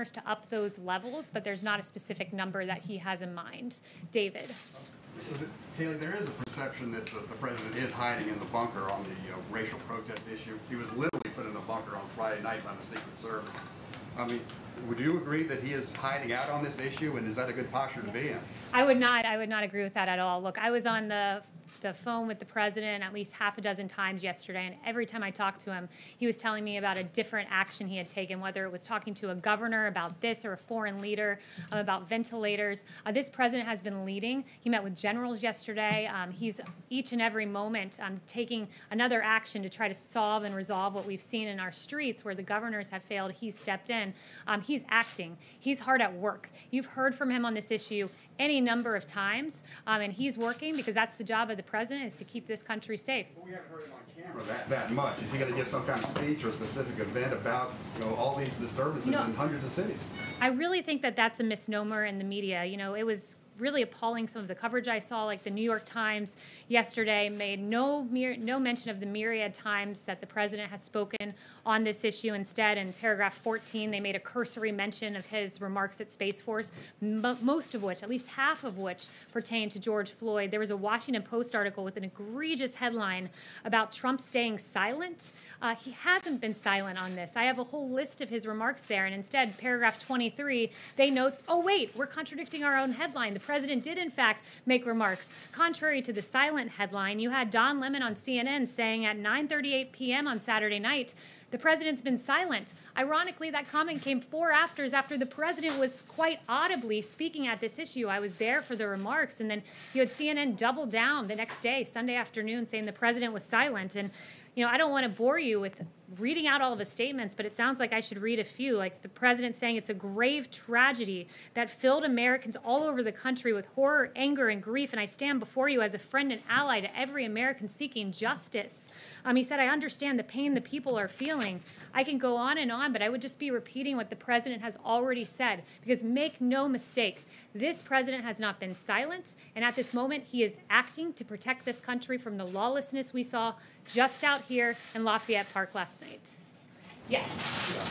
to up those levels, but there's not a specific number that he has in mind. David. Kayleigh, there is a perception that the president is hiding in the bunker on the racial protest issue. He was literally put in a bunker on Friday night by the Secret Service. I mean, would you agree that he is hiding out on this issue, and is that a good posture to be in? I would not agree with that at all. Look, I was on the phone with the president at least half a dozen times yesterday, and every time I talked to him, he was telling me about a different action he had taken, whether it was talking to a governor about this or a foreign leader about ventilators. This president has been leading. He met with generals yesterday. He's each and every moment taking another action to try to solve and resolve what we've seen in our streets where the governors have failed. He's stepped in. He's acting. He's hard at work. You've heard from him on this issue any number of times, and he's working because that's the job of the president, is to keep this country safe. Well, we haven't heard him on camera that much. Is he going to give some kind of speech or a specific event about all these disturbances in hundreds of cities? I really think that that's a misnomer in the media. It was really appalling, some of the coverage I saw, like the New York Times yesterday made no mention of the myriad times that the president has spoken on this issue. Instead, in paragraph 14, they made a cursory mention of his remarks at Space Force, most of which, at least half of which, pertain to George Floyd. There was a Washington Post article with an egregious headline about Trump staying silent. He hasn't been silent on this. I have a whole list of his remarks there, and instead, paragraph 23, they note, oh wait, we're contradicting our own headline. The president did, in fact, make remarks. Contrary to the silent headline, you had Don Lemon on CNN saying at 9:38 p.m. on Saturday night, the president's been silent. Ironically, that comment came 4 hours after the president was quite audibly speaking at this issue. I was there for the remarks, and then you had CNN double down the next day, Sunday afternoon, saying the president was silent. And I don't want to bore you with reading out all of his statements, but it sounds like I should read a few, like the president saying it's a grave tragedy that filled Americans all over the country with horror, anger, and grief, and I stand before you as a friend and ally to every American seeking justice. He said, I understand the pain the people are feeling. I can go on, but I would just be repeating what the president has already said, because make no mistake, this president has not been silent, and at this moment, he is acting to protect this country from the lawlessness we saw just out here in Lafayette Park last night. Yes.